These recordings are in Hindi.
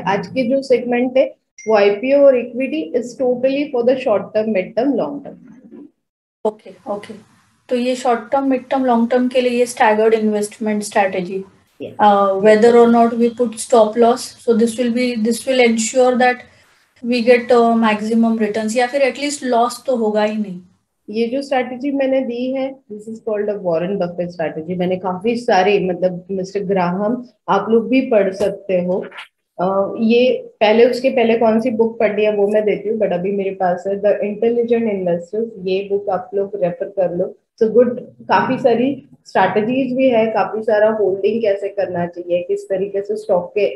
आज के जो सेगमेंट है वो आईपीओ और equity is totally for the short term, mid term, long term. Okay okay, तो ये short term, mid term, long term के लिए ये staggered investment strategy, whether or not we put stop loss, so this will ensure that we get maximum returns, या फिर एटलीस्ट लॉस तो होगा ही नहीं। ये जो स्ट्रैटेजी मैंने दी है, this is called a Warren Buffett strategy. मैंने काफी सारे, मतलब मिस्टर ग्राहम, आप लोग भी पढ़ सकते हो। ये पहले, उसके पहले कौन सी बुक पढ़नी है वो मैं देती हूँ, बट अभी मेरे पास है द इंटेलिजेंट इन्वेस्टर्स, ये बुक आप लोग रेफर कर लो। सो गुड, काफी सारी स्ट्रैटेजीज भी है, काफी सारा होल्डिंग कैसे करना चाहिए, किस तरीके से स्टॉक के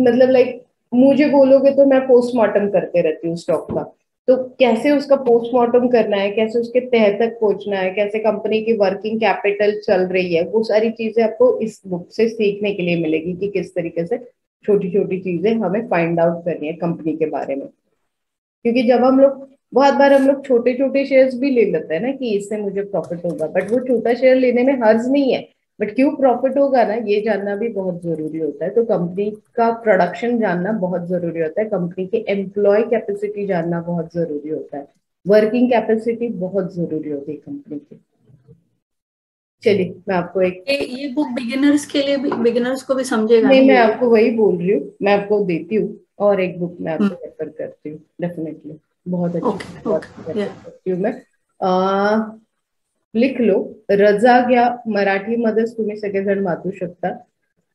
मतलब लाइक मुझे बोलोगे तो मैं पोस्टमार्टम करते रहती हूँ स्टॉक का, तो कैसे उसका पोस्टमार्टम करना है, कैसे उसके तह तक पहुंचना है, कैसे कंपनी की वर्किंग कैपिटल चल रही है, वो सारी चीजें आपको इस बुक से सीखने के लिए मिलेगी कि किस तरीके से छोटी छोटी चीजें हमें फाइंड आउट करनी है कंपनी के बारे में। क्योंकि जब हम लोग, बहुत बार हम लोग छोटे छोटे शेयर्स भी ले लेते हैं ना कि इससे मुझे प्रॉफिट होगा, बट वो छोटा शेयर लेने में हर्ज नहीं है, बट क्यों प्रॉफिट होगा ना, ये जानना भी बहुत जरूरी होता है। तो कंपनी का प्रोडक्शन जानना बहुत जरूरी होता है, कंपनी के एम्प्लॉय कैपेसिटी जानना बहुत जरूरी होता है, वर्किंग कैपेसिटी बहुत जरूरी होती है कंपनी की। चलिए मैं आपको ये बुक बिगिनर्स के लिए भी, बिगिनर्स को भी समझेगा नहीं, मैं आपको वही बोल रही हूँ, मैं आपको देती हूँ और एक बुक मैं आपको रेफर करती हूँ, डेफिनेटली बहुत अच्छी करती हूँ मैं। लिख लो, रजा घ्या, मराठीमध्येच तुम्ही सगळेजण वाचू शकता,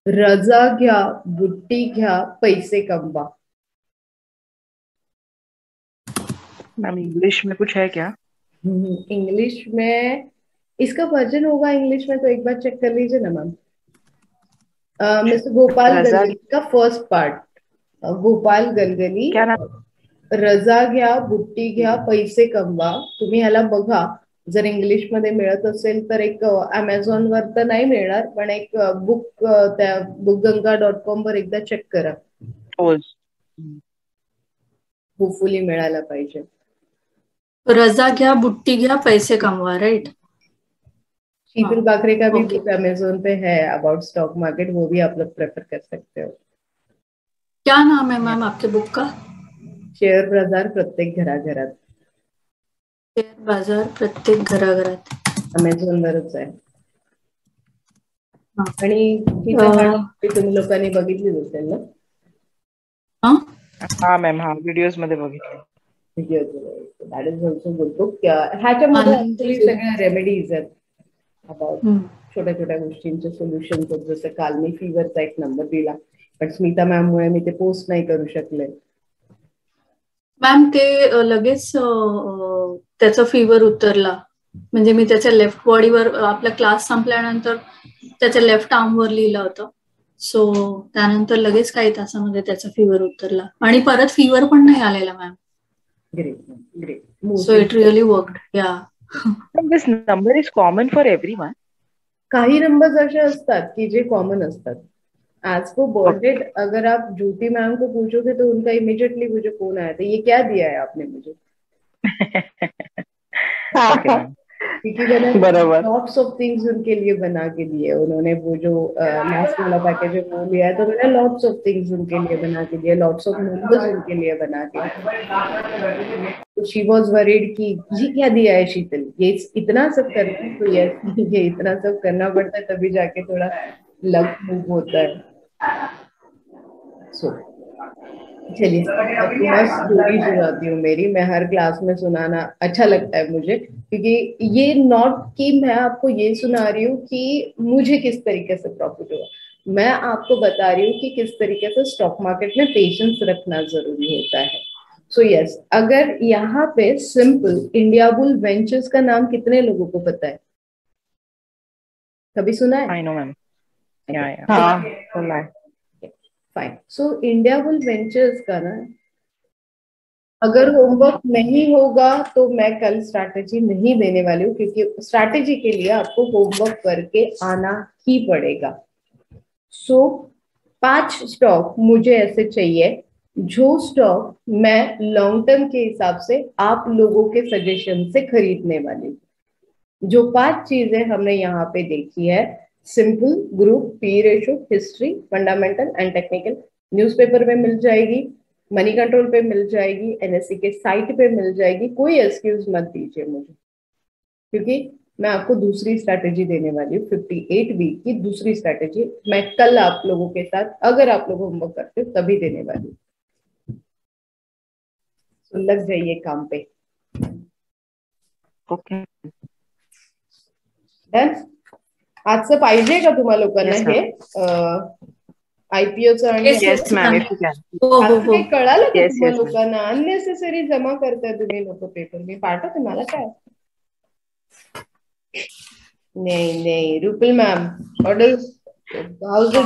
रजा घ्या, बुट्टी घ्या, पैसे कमवा। मैम इंग्लिश में कुछ है क्या? इंग्लिश में इसका वर्जन होगा इंग्लिश में, तो एक बार चेक कर लीजिए ना मैम। मिस्टर गोपाल गलगली का फर्स्ट पार्ट, गोपाल गलगली, क्या नाम? रजा घ्या, बुट्टी घ्या, पैसे कमवा। तुम्ही ह्याला बघा, जर इंग्लिश मध्ये मिळत असेल तर एक अमेझॉन वर तर नाही मिळणार, पण एक बुक, त्या bookganga.com वर एकदा चेक करा, होपफुली मिळायला पाहिजे। रजा घ्या, बुट्टी घ्या, पैसे कमवा, राइट? शीतल बाकरे का भी बुक अमेज़न पे है अबाउट स्टॉक मार्केट, वो भी आप लोग प्रेफर कर सकते हो। क्या नाम है मैम आपके बुक का? शेअर बाजार प्रत्येक घराघरात। शेअर बाजार प्रत्येक घराघरात, अमेझॉन वरच आहे। आणि ही कहाणी तुम्ही लोकांनी बघितली असेल ना? हा मॅम, हा व्हिडिओज मध्ये बघितले। That is also good book. ह्याच्यामध्ये ऍक्च्युअली सगळ्या रेमेडीज आहेत अबाउट छोट्या छोट्या गोष्टींचे सोल्युशन, जसं काल मी फीवरचा एक नंबर दिला, पण स्मिता मॅम मुळे मी ते पोस्ट नाही करू शकले। मॅम ते लगेच त्याचा फीवर उतरला, म्हणजे मी त्याच्या लेफ्ट बॉडीवर, आपला क्लास संपल्यानंतर त्याच्या लेफ्ट आर्मवर लिहिलं होतं, सो त्यानंतर लगेच काही तासामध्ये त्याचा फीवर उतरला आणि परत फीवर पण नाही आलेला ma'am. Great great, so it really worked, yeah. This number is common for everyone? काही नंबर्स असे असतात कि जे कॉमन असतात। आज को बॉन्डेड, अगर आप ज्योति मैम को पूछोगे तो उनका इमीडिएटली मुझे फोन आया था, ये क्या दिया है आपने मुझे। क्योंकि मैंने लॉट्स ऑफ थिंग्स उनके लिए बना के दिए, उन्होंने वो जो लास्ट वाला पैकेज है वो लिया है, तो मैंने लॉट्स ऑफ थिंग्स उनके लिए बना के दिए, लॉट्स ऑफ नंबर्स उनके लिए बना के। तो शी वॉज वरीड कि ये क्या दिया है शीतल, ये इतना सब करना है, तो ये इतना सब करना पड़ता है तभी जाके थोड़ा लक मूव होता है। सो चलिए, बहुत स्टोरी सुनाती हूँ मेरी, मैं हर क्लास में सुनाना अच्छा लगता है मुझे, क्योंकि ये नॉट कि मैं आपको ये सुना रही हूँ कि मुझे किस तरीके से प्रॉफिट हुआ, मैं आपको बता रही हूँ कि किस तरीके से स्टॉक मार्केट में पेशेंस रखना जरूरी होता है। सो यस, अगर यहाँ पे सिंपल इंडियाबुल वेंचर्स का नाम कितने लोगों को पता है, कभी सुना है? आई नो मैम, हाँ सुना है, फाइन। सो इंडियाबुल वेंचर्स का ना, अगर होमवर्क नहीं होगा तो मैं कल स्ट्रैटेजी नहीं देने वाली हूँ, क्योंकि स्ट्रैटेजी के लिए आपको होमवर्क करके आना ही पड़ेगा। सो 5 स्टॉक मुझे ऐसे चाहिए जो स्टॉक मैं लॉन्ग टर्म के हिसाब से आप लोगों के सजेशन से खरीदने वाली हूँ। जो 5 चीजें हमने यहाँ पे देखी है, simple, group, P ratio, history, fundamental and technical, newspaper में मिल जाएगी, मनी कंट्रोल पे मिल जाएगी, एनएससी के साइट पे मिल जाएगी। कोई एक्सक्यूज मत दीजिए मुझे, क्योंकि मैं आपको दूसरी स्ट्रैटेजी देने वाली हूँ, 58 वीक की दूसरी स्ट्रैटेजी मैं कल आप लोगों के साथ, अगर आप लोग होमवर्क करते हो तभी देने वाली हूँ। तो लग जाइए काम पे। Okay done. आजचं पाहिजे का तुम्हाला लोकांना Yes, हे आयपीओचं आणि Yes, yes ma'am, if you can. हो हो असं हो काही कळालं का Yes, तुम्हाला yes ma'am. लोकांना? अननेसेसरी जमा करताय तुम्ही लोक पेपर, मी पाठवते, मला काय. नाही नाही Rupal ma'am, order house it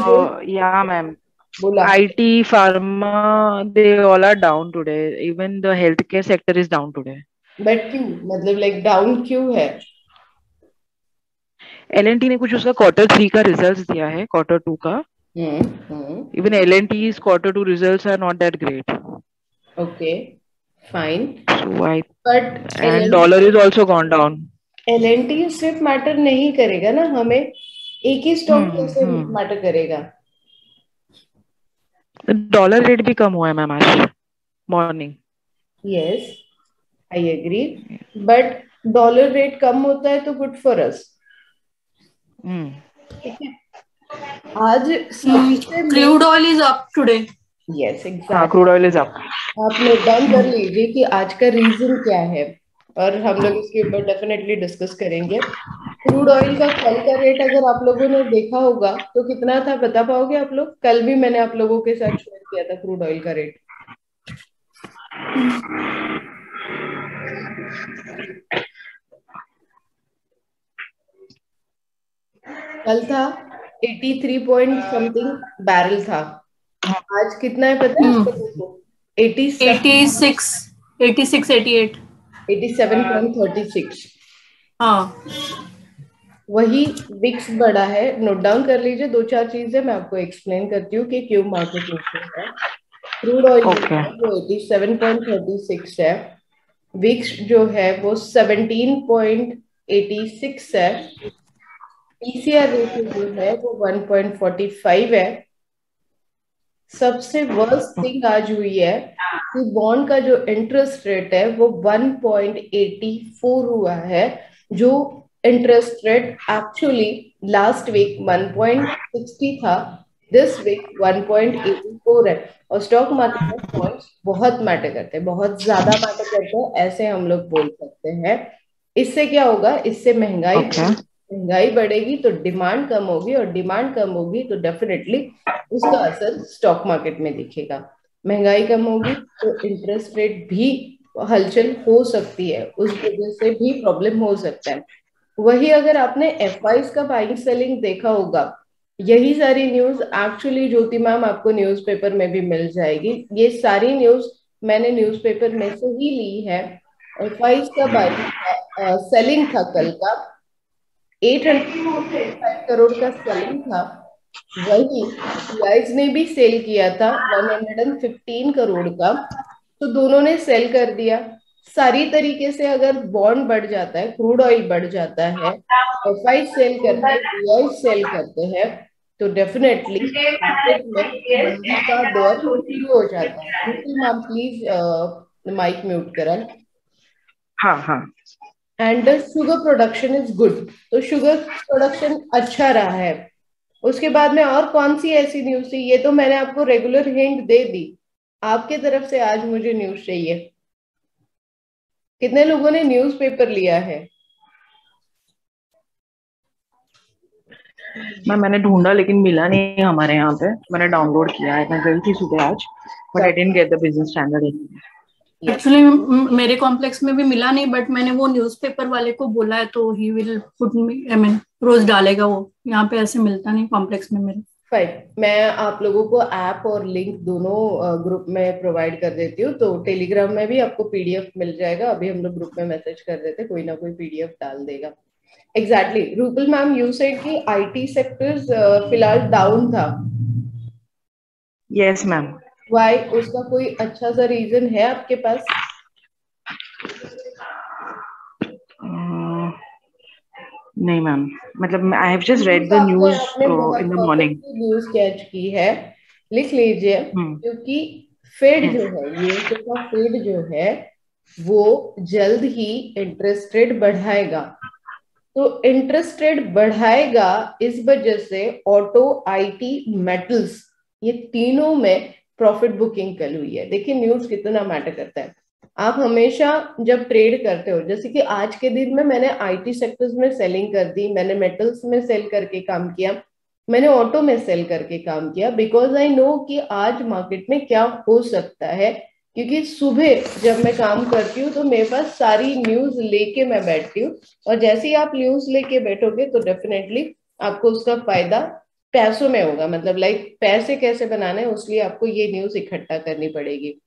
Yeah ma'am. बोला. IT, pharma, they all are down today. Even the healthcare sector is down today. But क्यों, मतलब लाइक डाउन क्यों है? L&T ने कुछ उसका Q3 का रिजल्ट्स दिया है, Q2 का. Even L&T's Q2 results are not that great. Okay fine, So I but and dollar is also gone down. LNT सिर्फ मैटर नहीं करेगा ना हमें, एक ही स्टॉक कैसे हम्म. मैटर करेगा? डॉलर रेट भी कम हुआ है मैम आज morning. Yes I agree, but dollar rate कम होता है तो गुड फॉर अस, ठीक है. आज सबसे crude oil is up today. Yes हाँ, exact, crude oil is up. आप नोट डाउन कर लीजिए कि आज का रीजन क्या है, और हम लोग इसके ऊपर डेफिनेटली डिस्कस करेंगे. क्रूड ऑयल का कल का रेट अगर आप लोगों ने देखा होगा तो कितना था बता पाओगे आप लोग? कल भी मैंने आप लोगों के साथ शेयर किया था क्रूड ऑयल का रेट. कल था 83 पॉइंट समथिंग बैरल था. आज कितना है पता है आप लोगों को? 86 86 88. 87.36. हाँ वही विक्स बड़ा है. नोट डाउन कर लीजिए, 2-4 चीजें मैं आपको एक्सप्लेन करती हूँ कि क्यों मार्केट नीचे है. क्रूड ऑयल जो ओके. है वो 87.36 है, विक्स जो है वो 17.86 है, पीसीआर रेशियो जो है वो 1.45 है. सबसे वर्स्ट थिंग आज हुई है कि बॉन्ड का जो इंटरेस्ट रेट है वो 1.84 हुआ है, जो interest rate actually last week 1.60 था, दिस वीक 1.84 है. और स्टॉक मार्केट में पॉइंट्स बहुत मैटर करते हैं, बहुत ज्यादा मैटर करते हैं, ऐसे हम लोग बोल सकते हैं. इससे क्या होगा, इससे ओके. महंगाई बढ़ेगी तो डिमांड कम होगी, और डिमांड कम होगी तो डेफिनेटली उसका असर स्टॉक मार्केट में दिखेगा. महंगाई कम होगी तो इंटरेस्ट रेट भी हलचल हो सकती है, उस वजह से भी प्रॉब्लम हो सकता है. वही अगर आपने एफआईज का बाइंग सेलिंग देखा होगा, यही सारी न्यूज एक्चुअली ज्योति मैम आपको न्यूज़पेपर में भी मिल जाएगी. ये सारी न्यूज मैंने न्यूज़पेपर में से ही ली है. एफआईज का बाइंग सेलिंग था कल का, 805 करोड़ का सेलिंग था. वही पीआईज ने भी सेल किया था 115 करोड़ का, तो दोनों ने सेल कर दिया. सारी तरीके से अगर बॉन्ड बढ़ जाता है, क्रूड ऑयल बढ़ जाता है, एफआई सेल करते हैं, पीआई सेल करते हैं, तो डेफिनेटली मार्केट में मंदी का दौर शुरू हो जाता है. बिल्कुल मैम, प्लीज माइक म्यूट करा. हाँ हाँ. And sugar production is good, तो शुगर प्रोडक्शन अच्छा रहा है. उसके बाद में और कौन सी ऐसी न्यूज थी? ये तो मैंने आपको रेगुलर हिंट दे दी. आपके तरफ से आज मुझे न्यूज चाहिए. कितने लोगों ने न्यूज़पेपर लिया है? मैंने ढूंढा लेकिन मिला नहीं हमारे यहाँ पे. मैंने डाउनलोड किया है, मैं गई थी सुबह आज, but I didn't get the business standard. Actually मेरे कॉम्प्लेक्स में भी मिला नहीं, बट मैंने वो न्यूज़पेपर वाले को बोला है तो ही will put me, I mean रोज डालेगा वो. यहाँ पे ऐसे मिलता नहीं कॉम्प्लेक्स में मेरे. फाइन, मैं आप लोगों को ऐप और लिंक दोनों ग्रुप में प्रोवाइड कर देती हूँ, तो टेलीग्राम में भी आपको पीडीएफ मिल जाएगा. अभी हम लोग ग्रुप में मैसेज कर देते, कोई ना कोई पीडीएफ डाल देगा. Exactly Rupal ma'am, you said कि आईटी सेक्टर्स फिलहाल डाउन था. Yes ma'am. व्हाई? उसका कोई अच्छा सा रीजन है आपके पास? नहीं मैम, मतलब I have just read the news in the morning. News catch की है, लिख लीजिए, क्योंकि फेड जो है, यूएसए का फेड जो है वो जल्द ही इंटरेस्ट रेट बढ़ाएगा। तो इंटरेस्ट रेट बढ़ाएगा, इस वजह से ऑटो, आईटी, मेटल्स, ये तीनों में प्रॉफिट बुकिंग कल हुई है। देखिए न्यूज कितना मैटर करता है। आप हमेशा जब ट्रेड करते हो, जैसे कि आज के दिन में मैंने आईटी सेक्टर्स में सेलिंग कर दी, मैंने मेटल्स में सेल करके काम किया, मैंने ऑटो में सेल करके काम किया, बिकॉज आई नो कि आज मार्केट में क्या हो सकता है। क्योंकि सुबह जब मैं काम करती हूँ तो मेरे पास सारी न्यूज लेके मैं बैठती हूँ, और जैसे ही आप न्यूज लेके बैठोगे तो डेफिनेटली आपको उसका फायदा पैसों में होगा। मतलब लाइक पैसे कैसे बनाने हैं, उसलिए आपको ये न्यूज इकट्ठा करनी पड़ेगी।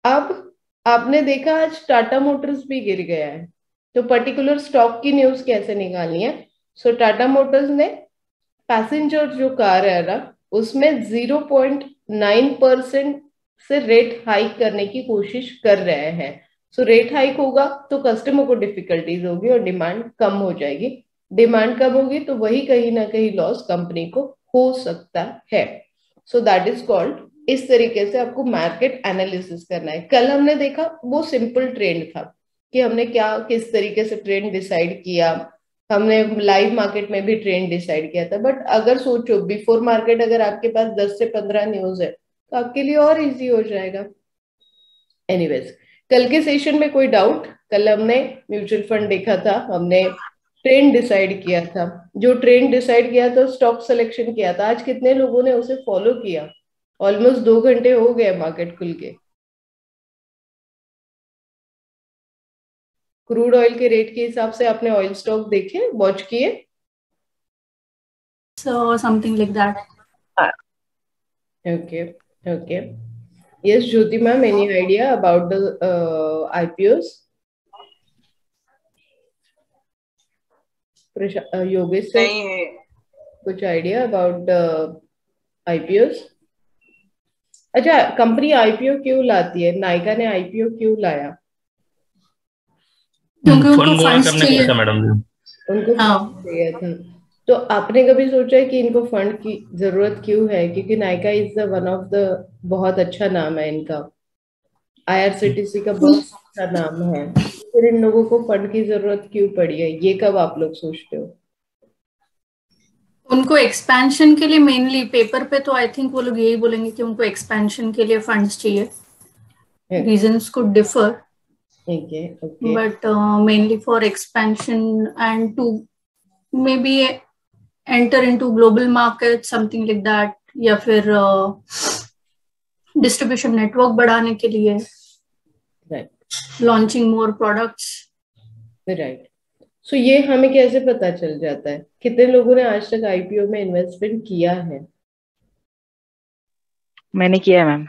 अब आपने देखा आज टाटा मोटर्स भी गिर गया है, तो पर्टिकुलर स्टॉक की न्यूज कैसे निकालनी है। सो टाटा मोटर्स ने पैसेंजर जो कार है ना, उसमें 0.9% से रेट हाइक करने की कोशिश कर रहे हैं। सो रेट हाइक होगा तो कस्टमर को डिफिकल्टीज होगी और डिमांड कम हो जाएगी। डिमांड कम होगी तो वही कहीं ना कहीं लॉस कंपनी को हो सकता है। सो दैट इज कॉल्ड, इस तरीके से आपको मार्केट एनालिसिस करना है। कल हमने देखा वो सिंपल ट्रेंड था कि हमने क्या किस तरीके से ट्रेंड डिसाइड किया, हमने लाइव मार्केट में भी ट्रेंड डिसाइड किया था। बट अगर सोचो बिफोर मार्केट अगर आपके पास 10 से 15 न्यूज है तो आपके लिए और इजी हो जाएगा। एनीवेज, कल के सेशन में कोई डाउट? कल हमने म्यूचुअल फंड देखा था, हमने ट्रेंड डिसाइड किया था, जो ट्रेंड डिसाइड किया था स्टॉक सिलेक्शन किया था, आज कितने लोगों ने उसे फॉलो किया? ऑलमोस्ट 2 घंटे हो गए मार्केट खुल के। क्रूड ऑयल के रेट के हिसाब से आपने ऑयल स्टॉक देखे, वॉच किए? So something like that. Okay, okay. Yes, Jyoti ma'am, any idea about the IPOs? Yogesh sir, कुछ आइडिया अबाउट IPOs? अच्छा, कंपनी IPO क्यों लाती है? नायका ने IPO क्यों लाया? क्योंकि उनको फंड्स चाहिए था मैडम, उनको चाहिए था। तो आपने कभी सोचा है कि इनको फंड की जरूरत क्यों है? क्योंकि Nykaa is the one of the, बहुत अच्छा नाम है इनका, IRCTC का बहुत अच्छा नाम है, फिर इन लोगों को फंड की जरूरत क्यों पड़ी है? ये कब आप लोग सोचते हो? उनको एक्सपेंशन के लिए मेनली, पेपर पे तो आई थिंक वो लोग यही बोलेंगे कि उनको एक्सपेंशन के लिए फंड्स चाहिए। Reasons could differ, but mainly for expansion and to may be enter into global market, something like that, या फिर डिस्ट्रीब्यूशन नेटवर्क बढ़ाने के लिए, launching more products. Right. So ये हमें कैसे पता चल जाता है? कितने लोगों ने आज तक IPO में इन्वेस्टमेंट किया है? मैंने किया है मैम।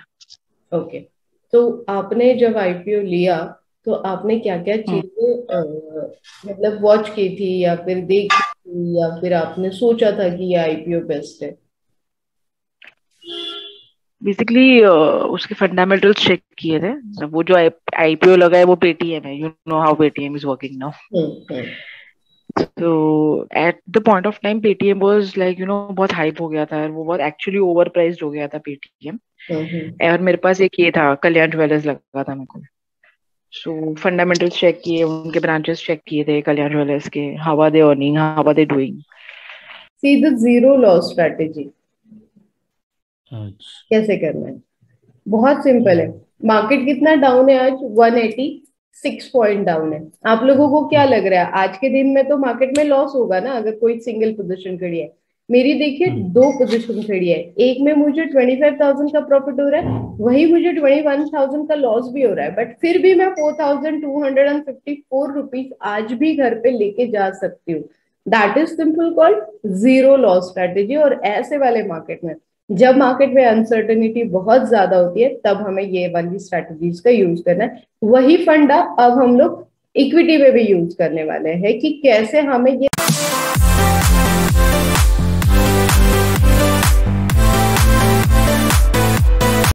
ओके, तो आपने जब IPO लिया तो आपने क्या क्या चीजें मतलब वॉच की थी, या फिर देखी थी, या फिर आपने सोचा था कि ये IPO बेस्ट है? बेसिकली उसके फंडामेंटल्स चेक किए थे। वो जो IPO लगा है वो पेटीएम है, you know how Paytm is working now. तो at the point of time Paytm was like बहुत हाइप हो गया था, वो बहुत एक्चुअली ओवर प्राइस्ड हो गया था पेटीएम। और मेरे पास एक ये था, कल्याण ज्वेलर्स लगा था मेरे को। सो फंडामेंटल्स चेक किए, उनके ब्रांचेस चेक किए थे कल्याण ज्वेलर्स के, how are they earning, how are they doing. See the zero loss strategy कैसे करना है? बहुत सिंपल है। मार्केट कितना डाउन है आज? 186 पॉइंट डाउन है। आप लोगों को क्या लग रहा है आज के दिन में तो मार्केट में लॉस होगा ना अगर कोई सिंगल पोजीशन खड़ी है? मेरी देखिए 2 पोजीशन खड़ी है, एक में मुझे 25,000 का प्रॉफिट हो रहा है, वही मुझे 21,000 का लॉस भी हो रहा है, बट फिर भी मैं 4,254 रुपीज आज भी घर पे लेके जा सकती हूँ। That is simple called zero loss strategy. और ऐसे वाले मार्केट में, जब मार्केट में अनसर्टेनिटी बहुत ज्यादा होती है, तब हमें ये वाली स्ट्रेटजीज का यूज करना है। वही फंडा अब हम लोग इक्विटी में भी यूज करने वाले हैं कि कैसे हमें ये